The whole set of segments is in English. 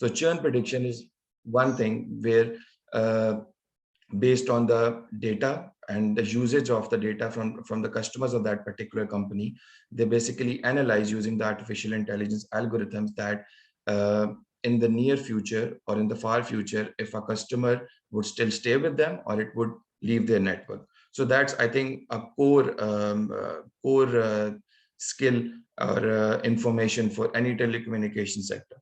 So churn prediction is one thing where based on the data and the usage of the data from the customers of that particular company, they basically analyze using the artificial intelligence algorithms that in the near future or in the far future, if a customer would still stay with them or it would leave their network. So that's, I think, a core skill or information for any telecommunication sector.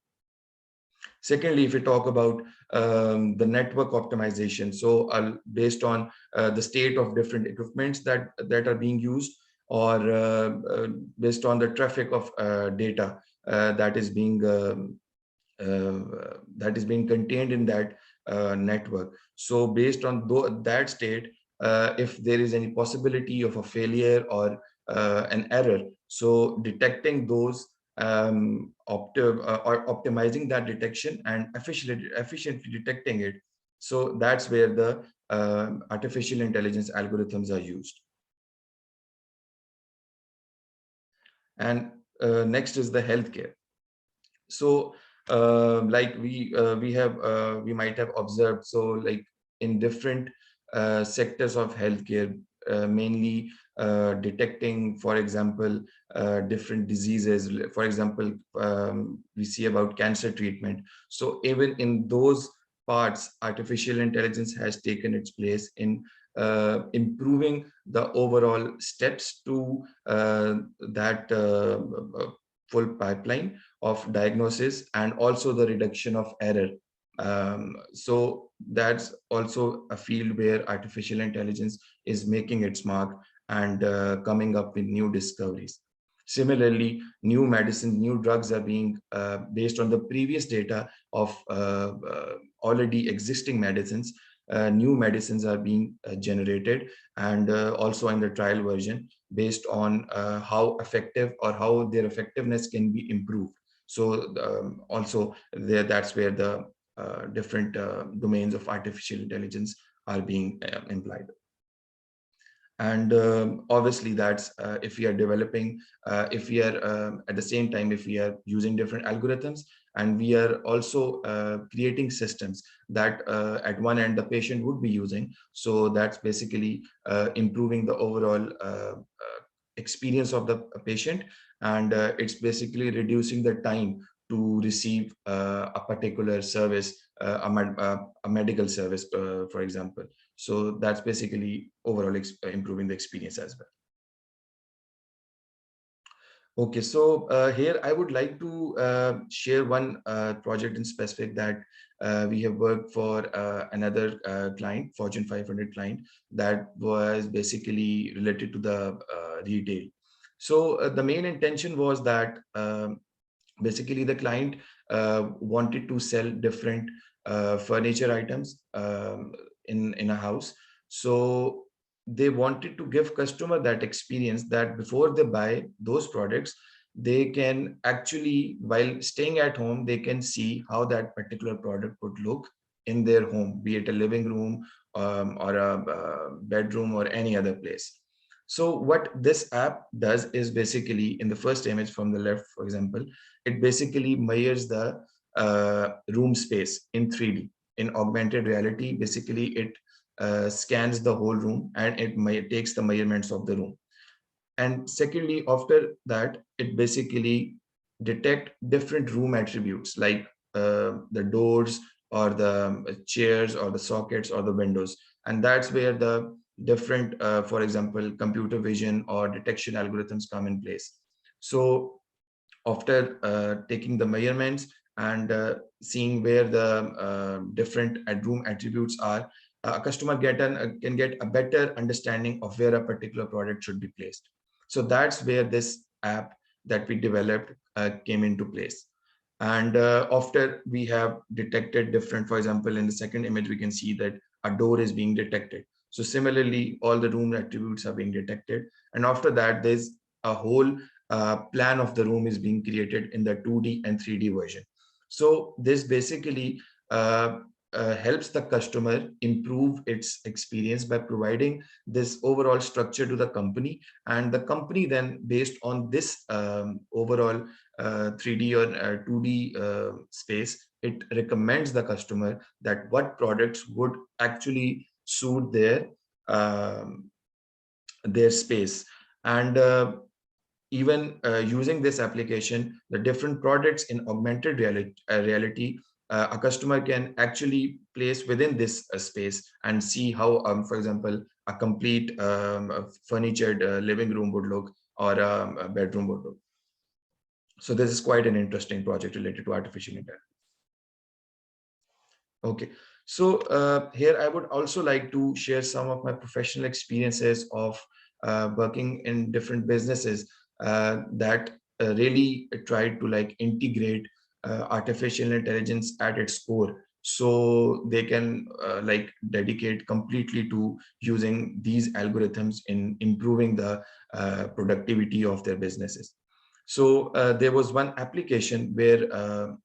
Secondly, if we talk about the network optimization, so based on the state of different equipments that are being used, or based on the traffic of data that is being contained in that network. So based on that state, if there is any possibility of a failure or an error, so detecting those or optimizing that detection and efficiently detecting it. So that's where the artificial intelligence algorithms are used. And next is the healthcare. So like we might have observed, so like in different sectors of healthcare, mainly detecting, for example, different diseases. For example, we see about cancer treatment. So even in those parts, artificial intelligence has taken its place in improving the overall steps to that full pipeline of diagnosis, and also the reduction of error. So that's also a field where artificial intelligence is making its mark and coming up with new discoveries. Similarly, new medicines, new drugs are being based on the previous data of already existing medicines. New medicines are being generated, and also in the trial version, based on how effective or how their effectiveness can be improved. So also there, that's where the different domains of artificial intelligence are being implied. And obviously that's if we are developing, if we are at the same time, if we are using different algorithms, and we are also creating systems that at one end the patient would be using. So that's basically improving the overall experience of the patient, and it's basically reducing the time to receive a particular service, a medical service, for example. So that's basically overall improving the experience as well. Okay, so here I would like to share one project in specific that we have worked for another client, Fortune 500 client, that was basically related to the retail. So the main intention was that basically the client wanted to sell different furniture items in a house. So they wanted to give customer that experience that before they buy those products, they can actually, while staying at home, they can see how that particular product would look in their home, be it a living room or a bedroom or any other place. So what this app does is basically, in the first image from the left, for example, it basically measures the room space in 3D. In augmented reality, basically it scans the whole room and it takes the measurements of the room. And secondly, after that, it basically detect different room attributes like the doors or the chairs or the sockets or the windows. And that's where the different, for example, computer vision or detection algorithms come in place. So after taking the measurements and seeing where the different room attributes are, a customer can get a better understanding of where a particular product should be placed. So that's where this app that we developed came into place. And after we have detected different, for example, in the second image, we can see that a door is being detected. So similarly, all the room attributes are being detected. And after that, there's a whole plan of the room is being created in the 2D and 3D version. So this basically helps the customer improve its experience by providing this overall structure to the company, and the company then, based on this overall 3D or 2D space, it recommends the customer that what products would actually suit um, their space. And even using this application, the different products in augmented reality, a customer can actually place within this space and see how, for example, a complete furnitured living room would look, or a bedroom would look. So this is quite an interesting project related to artificial intelligence. Okay, so here I would also like to share some of my professional experiences of working in different businesses that really tried to like integrate artificial intelligence at its core, so they can like dedicate completely to using these algorithms in improving the productivity of their businesses. So there was one application where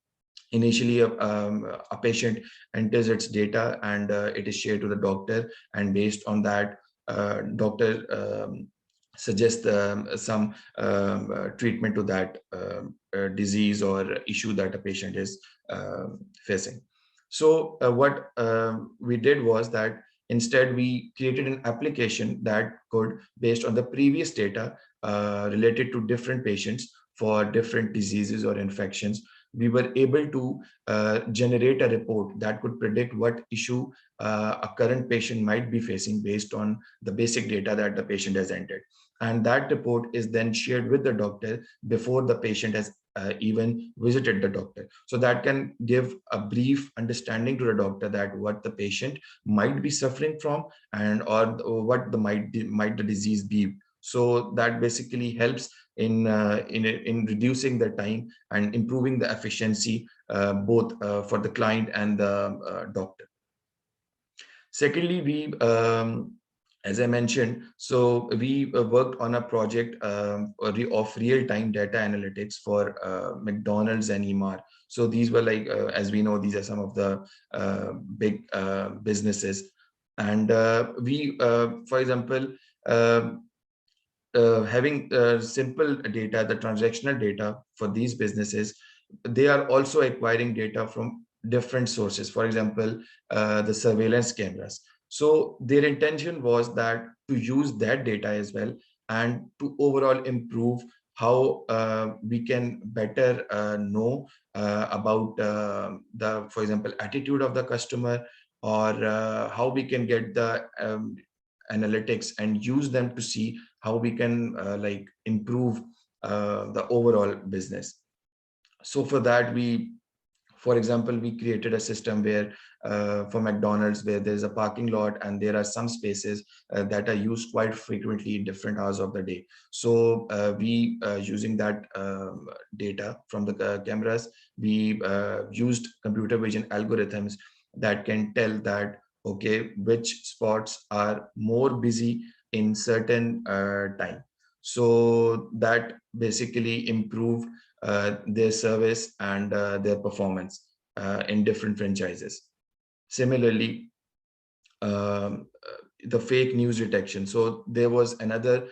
initially a patient enters its data, and it is shared to the doctor, and based on that, doctor suggests some treatment to that disease or issue that a patient is facing. So what we did was that instead we created an application that could, based on the previous data related to different patients for different diseases or infections, we were able to generate a report that could predict what issue a current patient might be facing based on the basic data that the patient has entered. And that report is then shared with the doctor before the patient has even visited the doctor. So that can give a brief understanding to the doctor that what the patient might be suffering from, and or what might the disease be. So that basically helps in reducing the time and improving the efficiency, both for the client and the doctor. Secondly, as I mentioned, so we worked on a project of real-time data analytics for McDonald's and Emr. So these were like, as we know, these are some of the big businesses. And for example, having simple data, the transactional data for these businesses, they are also acquiring data from different sources. For example, the surveillance cameras. So their intention was that to use that data as well, and to overall improve how we can better know about the, for example, attitude of the customer, or how we can get the analytics and use them to see how we can like improve the overall business. So for that, for example, we created a system where for McDonald's, where there's a parking lot and there are some spaces that are used quite frequently in different hours of the day. So we using that data from the cameras, we used computer vision algorithms that can tell that, okay, which spots are more busy in certain time. So that basically improve their service and their performance in different franchises. Similarly, the fake news detection. So there was another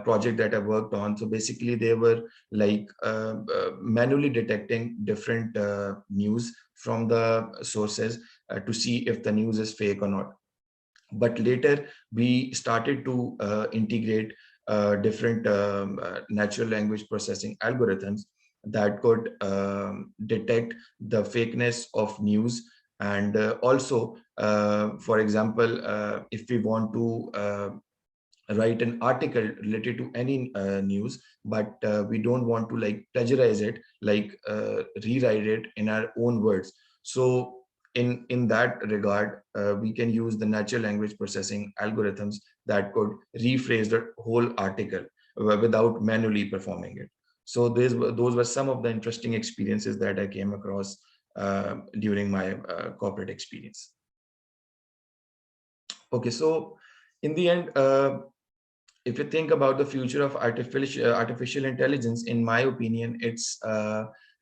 project that I worked on. So basically they were like manually detecting different news from the sources to see if the news is fake or not. But later we started to integrate different natural language processing algorithms that could detect the fakeness of news. And also, for example, if we want to write an article related to any news, but we don't want to like plagiarize it, like rewrite it in our own words. So in that regard, we can use the natural language processing algorithms that could rephrase the whole article without manually performing it. So those were some of the interesting experiences that I came across during my corporate experience. Okay, so in the end, if you think about the future of artificial intelligence, in my opinion,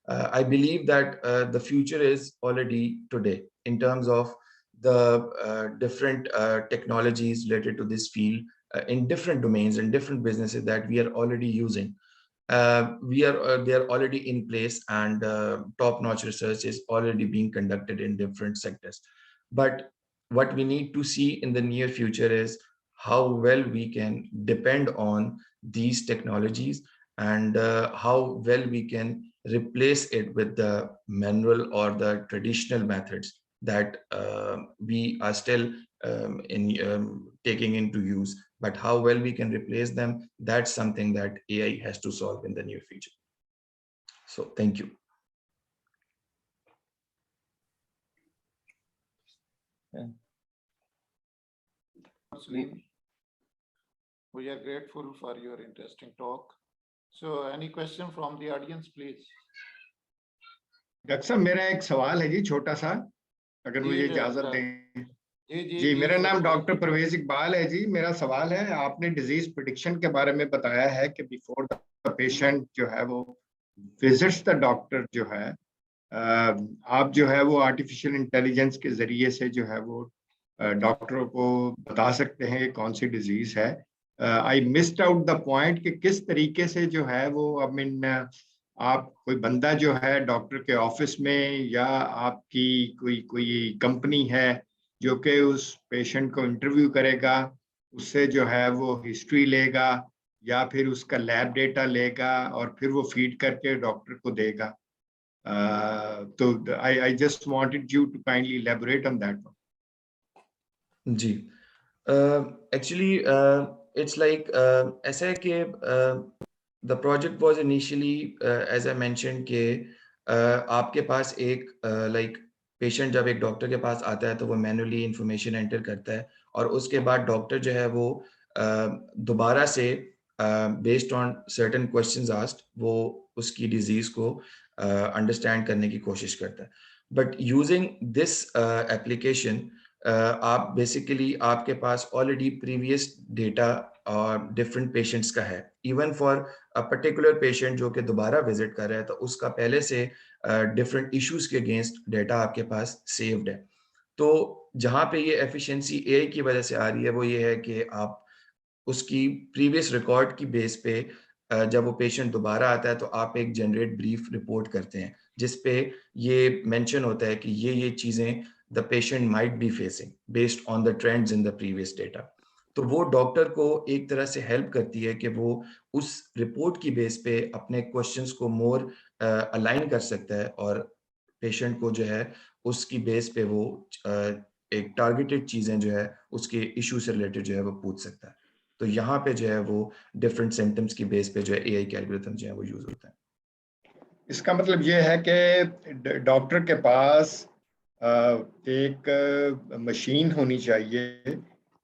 I believe that the future is already today in terms of the different technologies related to this field in different domains and different businesses that we are already using. they are already in place, and top-notch research is already being conducted in different sectors. But what we need to see in the near future is how well we can depend on these technologies, and how well we can replace it with the manual or the traditional methods that we are still taking into use. But how well we can replace them, that's something that AI has to solve in the near future. So thank you. Yeah. We are grateful for your interesting talk. So any question from the audience, please? Doctor साहब मेरा एक सवाल है जी, छोटा सा, अगर मुझे इजाजत दें। जी, मेरा नाम डॉक्टर परवेज इकबाल है जी। मेरा सवाल है, आपने डिजीज प्रिडिक्शन के बारे में बताया है कि बिफोर द पेशेंट जो है वो विजिट्स द डॉक्टर, जो है आप जो है वो आर्टिफिशियल इंटेलिजेंस के जरिए से जो है वो डॉक्टरों को बता सकते हैं कि कौन सी डिजीज है। I missed out the point कि किस तरीके से जो है वो, आई मीन, आप कोई बंदा जो है डॉक्टर के ऑफिस में, या आपकी कोई कोई कंपनी है जो कि उस पेशेंट को इंटरव्यू करेगा, उससे जो है वो हिस्ट्री लेगा या फिर उसका लैब डेटा लेगा और फिर वो फीड करके डॉक्टर को देगा। तो I just wanted you to kindly elaborate on that one. Ji, actually it's like ऐसा है कि the project was initially as I mentioned कि आपके पास एक like पेशेंट जब एक डॉक्टर के पास आता है तो वो मैनुअली इंफॉर्मेशन एंटर करता है, और उसके बाद डॉक्टर जो है वो दोबारा से based on certain questions asked वो उसकी डिजीज को अंडरस्टैंड करने की कोशिश करता है। बट यूजिंग दिस एप्लीकेशन आप बेसिकली आपके पास ऑलरेडी प्रीवियस डेटा और डिफरेंट पेशेंट्स का है। Even for a particular patient जो कि दोबारा विजिट कर रहा है तो उसका पहले से डिफरेंट इश्यूज के अगेंस्ट डेटा आपके पास सेव्ड है। तो जहाँ पे ये एफिशिएंसी एआई की वजह से आ रही है वो ये है कि आप उसकी प्रीवियस रिकॉर्ड की बेस पे जब वो पेशेंट दोबारा आता है तो आप एक जनरेट ब्रीफ रिपोर्ट करते हैं जिस पे ये मेंशन होता है कि ये चीज़ें the patient might be facing based on the trends in the previous data. तो वो डॉक्टर को एक तरह से हेल्प करती है कि वो उस रिपोर्ट की बेस पे अपने क्वेश्चंस को मोर अलाइन कर सकता है, और पेशेंट को जो है उसकी बेस पे वो एक टारगेटेड चीज़ें जो है उसके इशू से रिलेटेड जो है वो पूछ सकता है। तो यहाँ पे जो है वो डिफरेंट सिम्टम्स की बेस पे जो है एआई के एल्गोरिथम जो है वो यूज होता है। इसका मतलब ये है कि डॉक्टर के पास एक मशीन होनी चाहिए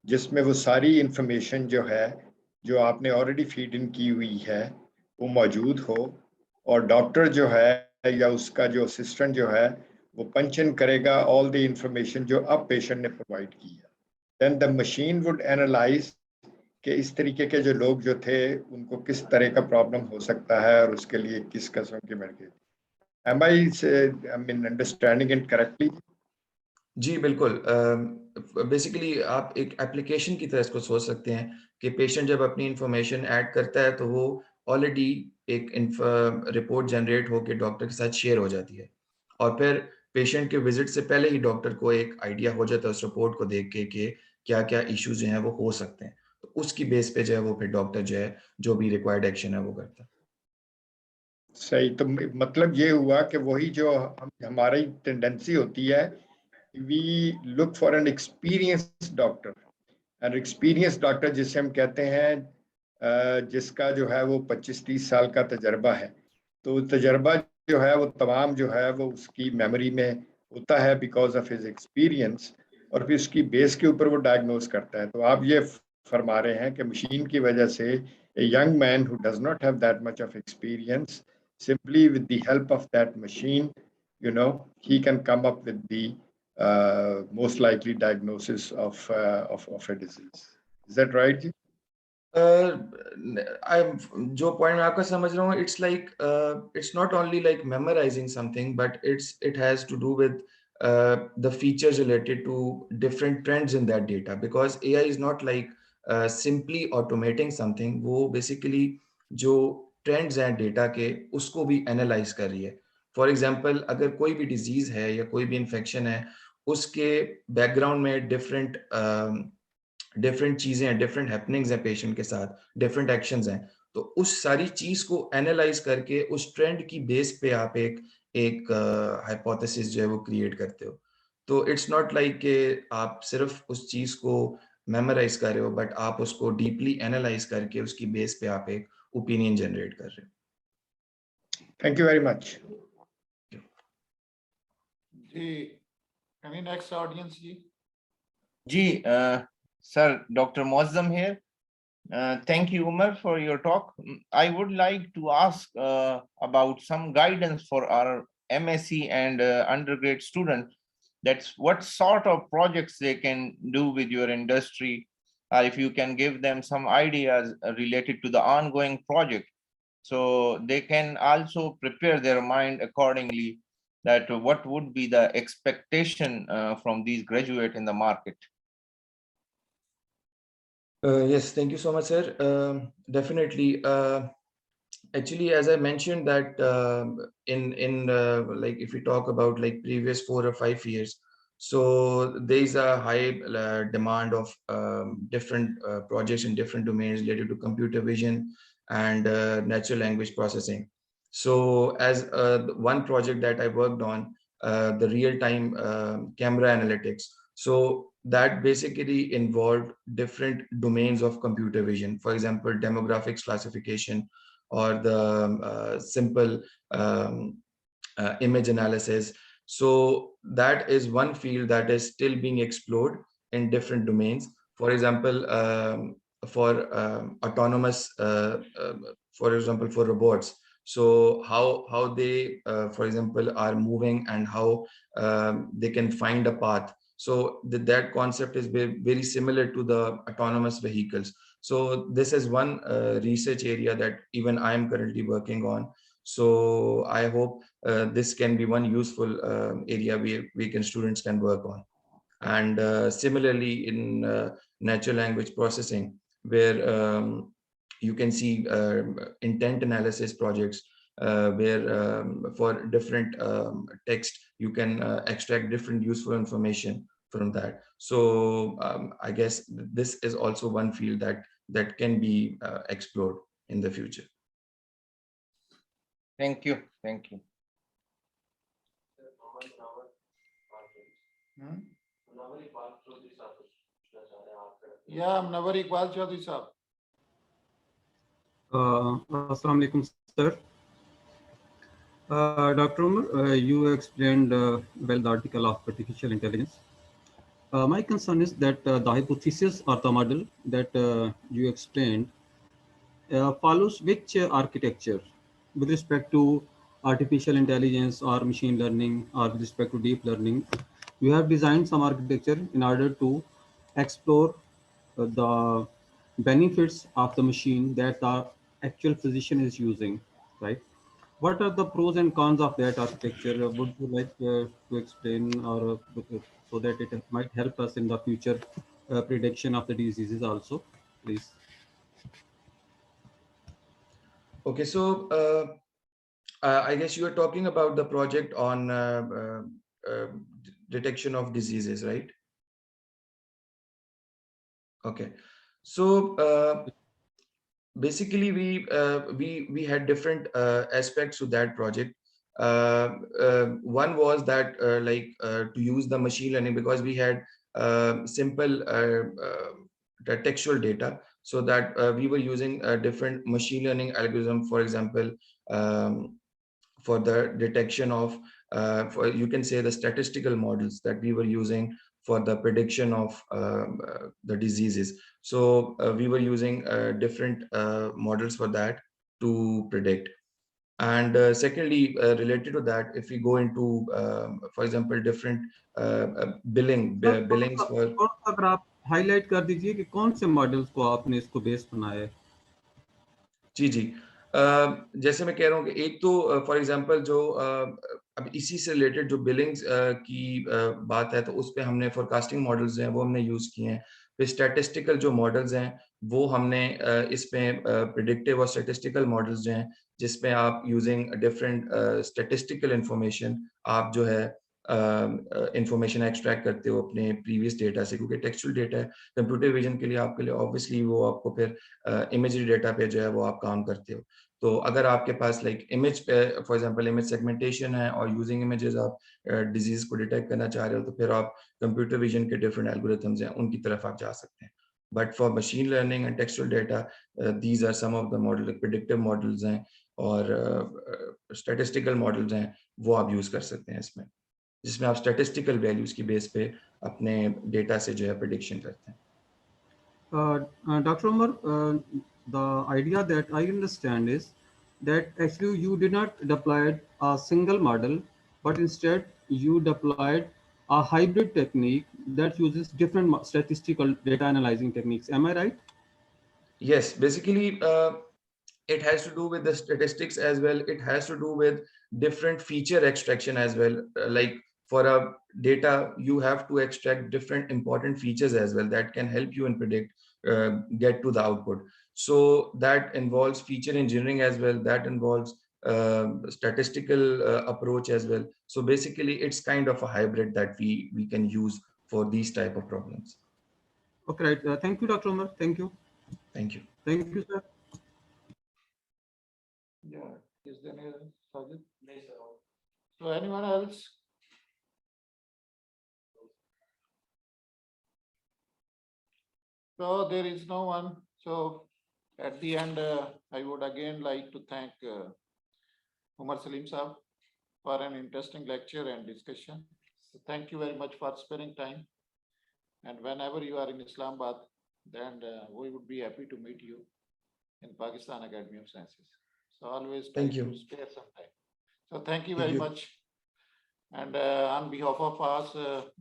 जिसमें वो सारी इंफॉर्मेशन जो है, जो आपने ऑलरेडी फीड इन की हुई है, वो मौजूद हो, और डॉक्टर जो है या उसका जो असिस्टेंट जो है वो पंच इन करेगा ऑल द इंफॉर्मेशन जो अब पेशेंट ने प्रोवाइड की है। Then the machine would analyse कि इस तरीके के जो लोग जो थे उनको किस तरह का प्रॉब्लम हो सकता है और उसके लिए किस किस्म की medication. Am I mean understanding it correctly? जी बिल्कुल। बेसिकली आप एक एप्लीकेशन की तरह इसको सोच सकते हैं कि पेशेंट जब अपनी इंफॉर्मेशन ऐड करता है तो वो ऑलरेडी एक रिपोर्ट जनरेट होकर डॉक्टर के साथ शेयर हो जाती है, और फिर पेशेंट के विजिट से पहले ही डॉक्टर को एक आइडिया हो जाता है उस रिपोर्ट को देख के कि क्या क्या इश्यूज जो हैं वो हो सकते हैं। तो उसकी बेस पे जो है वो फिर डॉक्टर जो है जो भी रिक्वायर्ड एक्शन है वो करता है। सही। तो मतलब ये हुआ कि वही जो हमारी टेंडेंसी होती है, we look for an experience doctor, and experience doctor जिसे हम कहते हैं जिसका जो है वो 25-30 साल का तजर्बा है। तो तजर्बा जो है वो तमाम जो है वो उसकी मेमोरी में होता है बिकॉज ऑफ हिज एक्सपीरियंस, और फिर उसकी बेस के ऊपर वो डायग्नोज करता है। तो आप ये फरमा रहे हैं कि मशीन की वजह से a young man who does not have that much of experience, simply with the help of that machine, he can come up with the most likely diagnosis of a disease. Is that right जी? जो point मैं आपका समझ रहा हूँ, it's like it's not only like memorising something, but it has to do with the features related to different trends in that data, because AI is not like simply automating something. वो basically जो trends हैं data के उसको भी analyse कर रही है। For example अगर कोई भी डिजीज है या कोई भी इन्फेक्शन है, उसके बैकग्राउंड में डिफरेंट चीजें हैं, डिफरेंट हैपनिंग्स हैं पेशेंट के साथ, डिफरेंट एक्शंस हैं, तो उस सारी चीज को एनालाइज करके उस ट्रेंड की बेस पे आप एक हाइपोथेसिस जो है वो क्रिएट करते हो। तो इट्स नॉट लाइक कि आप सिर्फ उस चीज को मेमोराइज कर रहे हो, बट आप उसको डीपली एनालाइज करके उसकी बेस पे आप एक ओपिनियन जनरेट कर रहे हो। Thank you very much ji. Any next audience ji? Ji sir, Dr. Muazzam here. Thank you, Umer, for your talk. I would like to ask about some guidance for our MSc and undergrad student. That's what sort of projects they can do with your industry, or if you can give them some ideas related to the ongoing project, so they can also prepare their mind accordingly, that what would be the expectation from these graduates in the market. Yes, thank you so much, sir. Definitely. Actually, as I mentioned that in like if we talk about like previous 4 or 5 years, so there is a high demand of different projects in different domains related to computer vision and natural language processing. So as one project that I worked on, the real-time camera analytics. So that basically involved different domains of computer vision. For example, demographics classification, or the simple image analysis. So that is one field that is still being explored in different domains. For example, for autonomous, for example, for robots. So how they, for example, are moving and how they can find a path. So that concept is very similar to the autonomous vehicles. So this is one research area that even I am currently working on. So I hope this can be one useful area we students can work on. And similarly in natural language processing, where you can see intent analysis projects, where for different text you can extract different useful information from that. So I guess this is also one field that can be explored in the future. Thank you. Thank you. Yeah, Munawwar Iqbal Chaudhary sahab. Assalamu alaikum, sir. Dr. Umar, you explained well the article of artificial intelligence. My concern is that the hypothesis or the model that you explained follows which architecture with respect to artificial intelligence or machine learning or with respect to deep learning. You have designed some architecture in order to explore the benefits of the machine that the actual physician is using, right? What are the pros and cons of that architecture? Would you like to explain, or so that it might help us in the future prediction of the diseases also, please? Okay, so I guess you are talking about the project on detection of diseases, right? Okay, so basically we had different aspects to that project. One was that to use the machine learning, because we had simple the textual data, so that we were using a different machine learning algorithm, for example, for the detection of for you can say the statistical models that we were using for the prediction of the diseases. So we were using different models for that to predict. And secondly, related to that, if we go into, for example, different billings for. अगर आप highlight कर दीजिए कि कौन से models को आपने इसको base बनाया है? जी जी, जैसे मैं कह रहा हूँ कि एक तो फॉर एग्जांपल जो अब इसी से रिलेटेड जो बिलिंग्स की बात है, तो उस पे हमने फोरकास्टिंग मॉडल्स हैं वो हमने यूज किए हैं। फिर स्टैटिस्टिकल जो मॉडल्स हैं वो हमने इसमें प्रिडिक्टिव और स्टैटिस्टिकल मॉडल्स जो हैं, जिसमें आप यूजिंग डिफरेंट स्टैटिस्टिकल इंफॉर्मेशन आप जो है इंफॉर्मेशन एक्सट्रैक्ट करते हो अपने प्रीवियस डेटा से, क्योंकि टेक्सचुअल डेटा है। कंप्यूटर विजन के लिए आपके लिए ऑब्वियसली वो आपको फिर इमेजरी डेटा पे जो है वो आप काम करते हो। तो अगर आपके पास like image for example image segmentation है और यूजिंग इमेजेस आप डिजीज को डिटेक्ट करना चाह रहे हो, तो फिर आप कंप्यूटर विजन के डिफरेंट एल्गोरिथम्स हैं उनकी तरफ आप जा सकते हैं। But for machine learning and textual data, these are some of the model, predictive models हैं और स्टैटिस्टिकल मॉडल्स हैं, वो आप यूज कर सकते हैं इसमें, जिसमें आप स्टैटिस्टिकल वैल्यूज की बेस पे अपने डेटा से जो है प्रेडिक्शन करते हैं। Dr. Umar, the idea that I understand is that actually you did not deploy a single model, but instead you deployed a hybrid technique that uses different statistical data analyzing techniques. Am I right? Yes, basically it has to do with the statistics as well. It has to do with different feature extraction as well. Like for a data, you have to extract different important features as well that can help you in predict, get to the output. So that involves feature engineering as well. That involves statistical approach as well. So basically, it's kind of a hybrid that we can use for these type of problems. Okay, right. Thank you, Dr. Umar. Thank you. Thank you. Thank you, sir. Yeah, is there any other subject? So anyone else? So there is no one. So at the end, I would again like to thank Umer Saleem Saab for an interesting lecture and discussion. So thank you very much for sparing time. And whenever you are in Islamabad, then we would be happy to meet you in Pakistan Academy of Sciences. So always try Thank you. to spare some time. So thank you Thank very you. much. And on behalf of us,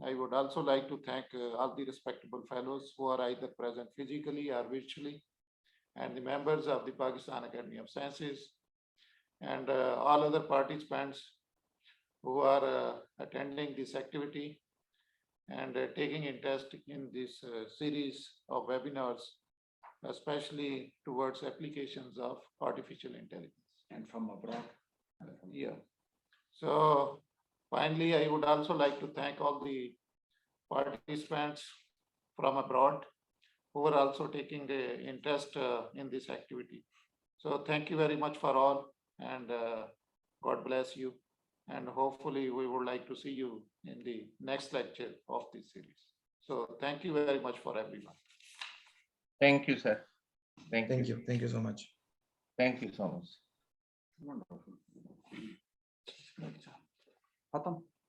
I would also like to thank all the respectable fellows who are either present physically or virtually, and the members of the Pakistan Academy of Sciences, and all other participants who are attending this activity and taking interest in this series of webinars, especially towards applications of artificial intelligence. And from abroad. Yeah. So finally, I would also like to thank all the participants from abroad who are also taking interest in this activity. So thank you very much for all, and God bless you. And hopefully we would like to see you in the next lecture of this series. So thank you very much for everyone. Thank you, sir. Thank Thank you. you. Thank you so much. Thank you so much. Wonderful. Khatam.